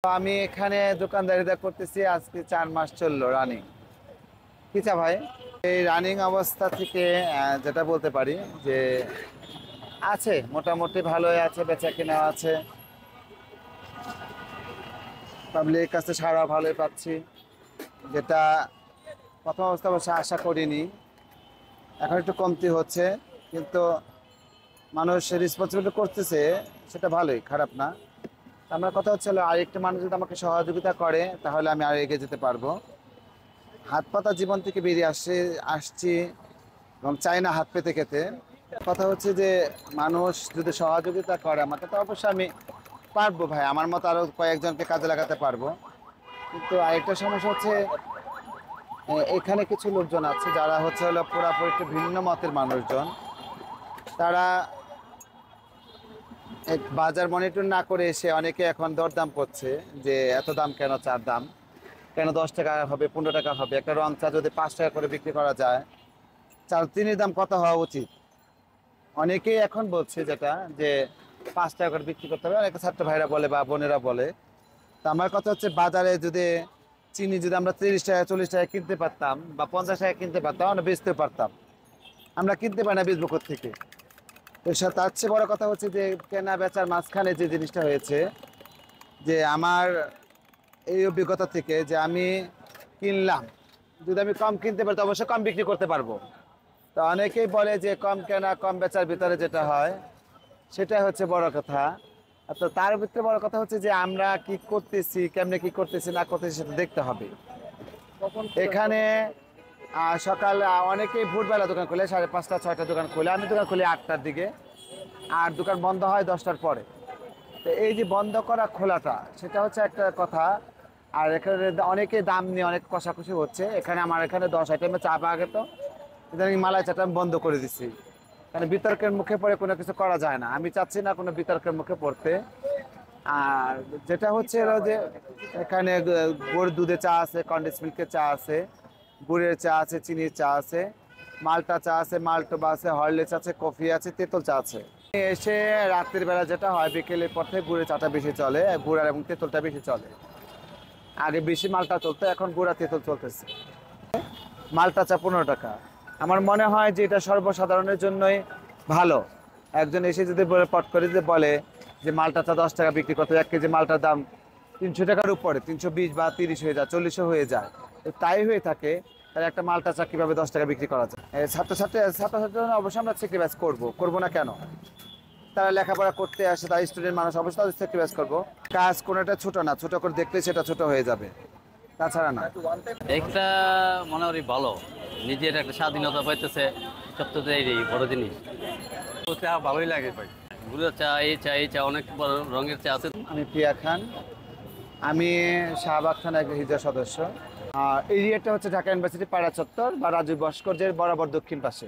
আমি এখানে দোকানদারিতা করতেছি আজকে 4 মাস চললো রানিং। কি চা ভাই? এই রানিং অবস্থা থেকে যেটা বলতে পারি যে আছে, মোটামুটি ভালোই আছে, বেচা কেনা আছে, পাবলিকের কাছে সাড়া ভালোই পাচ্ছি, যেটা প্রথম অবস্থা অবশ্য আশা করিনি। এখন একটু কমতি হচ্ছে, কিন্তু মানুষ রেসপন্সিবিলিটি করতেছে, সেটা ভালোই, খারাপ না। আমার কথা হচ্ছে হলো, আরেকটা মানুষ যদি আমাকে সহযোগিতা করে তাহলে আমি আর এগিয়ে যেতে পারবো। হাত পাতা জীবন থেকে বেরিয়ে আসছি এবং চাই না হাত পেতে খেতে। কথা হচ্ছে যে মানুষ যদি সহযোগিতা করে আমাকে, তো অবশ্যই আমি পারবো ভাই, আমার মতো আরো কয়েকজনকে কাজে লাগাতে পারবো। কিন্তু আরেকটা সমস্যা হচ্ছে, এখানে কিছু লোকজন আছে যারা হচ্ছে হলো পুরাপুরি একটু ভিন্ন মতের মানুষজন। তারা এক বাজার মনিটর না করে এসে অনেকে এখন দরদাম করছে যে এত দাম কেন, চার দাম কেন, 10 টাকা হবে, 15 টাকা হবে। একটা রং চা যদি 5 টাকা করে বিক্রি করা যায়, চাল চিনির দাম কত হওয়া উচিত? অনেকেই এখন বলছে যেটা যে 5 টাকা করে বিক্রি করতে হবে, অনেকে ছাত্র ভাইরা বলে বা বোনেরা বলে। তা আমার কথা হচ্ছে, বাজারে যদি চিনি যদি আমরা 30 টাকা 40 টাকা কিনতে পারতাম বা 50 টাকা কিনতে পারতাম, আমরা বেচতে পারতাম। আমরা কিনতে পারি না, বেচবো থেকে। তো তার চেয়ে বড় কথা হচ্ছে যে কেনা বেচার মাঝখানে যে জিনিসটা হয়েছে, যে আমার এই অভিজ্ঞতা থেকে যে আমি কিনলাম, যদি আমি কম কিনতে পারি তো অবশ্যই কম বিক্রি করতে পারবো। তো অনেকেই বলে যে কম কেনা কম বেচার ভিতরে যেটা হয় সেটা হচ্ছে বড় কথা। তো তার ভিতরে বড় কথা হচ্ছে যে আমরা কি করতেছি, কেমনে কি করতেছি না করতেছি সেটা দেখতে হবে। এখানে সকাল অনেকেই ভোরবেলা দোকান খুলে, 5:30 6টা দোকান খুলে, আমি দোকান খুলি 8টার দিকে, আর দোকান বন্ধ হয় 10টার পরে। তো এই যে বন্ধ করা খোলাটা, সেটা হচ্ছে একটা কথা। আর এখানে অনেকে দাম নিয়ে অনেক কষাকষি হচ্ছে। এখানে আমার এখানে 10 আইটেমের চা পাওয়া গেত, ইদানিং মালাই চাটা আমি বন্ধ করে দিচ্ছি, কারণ বিতর্কের মুখে পড়ে কোনো কিছু করা যায় না। আমি চাচ্ছি না কোনো বিতর্কের মুখে পড়তে। আর যেটা হচ্ছে হলো যে এখানে গরুর দুধের চা আছে, কন্ডেন্স মিল্কের চা আছে, গুড়ের চা আছে, চিনির চা আছে, মাল্টা চা আছে, মাল্টোবা আছে, হরলিক্স আছে, কফি আছে, তেঁতুল চা আছে। এসে রাত্রির বেলা যেটা হয়, বিকেলের পর থেকে গুড়ের চাটা বেশি চলে, গুড় এবং তেঁতুলটা বেশি চলে। আগে বেশি মালটা চলতো, এখন গুড় আর তেঁতুল চলতেছে। মালটা চা 15 টাকা। আমার মনে হয় যে এটা সর্বসাধারণের জন্যই ভালো। একজন এসে যদি বলে, পট করে যদি বলে যে মালটা চা 10 টাকা বিক্রি করতে, 1 কেজি মালটার দাম 300 টাকার উপরে, 320 বা 30 হয়ে যায়, 40 হয়ে যায়, তাই হয়ে থাকে, তাহলে একটা মালটা চা কিভাবে 10 টাকা বিক্রি করা যায়? ছাত্রছাত্রীর জন্য অবশ্যই আমরা স্যাক্রিফাইস করবো না কেন? তারা লেখাপড়া করতে আসে, তারা স্টুডেন্ট মানুষ, অবশ্যই তাদের স্যাক্রিফাইস করবো। কাজ কোনোটা ছোট না, ছোট করে দেখলে সেটা ছোট হয়ে যাবে, তাছাড়া না। একটা মনে করি ভালো, নিজের একটা স্বাধীনতা পাইতেছে, সবচেয়ে এই বড় জিনিস। তো চা ভালোই লাগে ভাই, গুঁড়ো চা, এই চা অনেক বড় রঙের চা আছে। আমি প্রিয়া খান, আমি শাহবাগ থানার এক হিজড়া সদস্য। আর এরিয়াটা হচ্ছে ঢাকা ইউনিভার্সিটি পাড়া চত্বর বা রাজু ভাস্কর্যের বরাবর দক্ষিণ পাশে।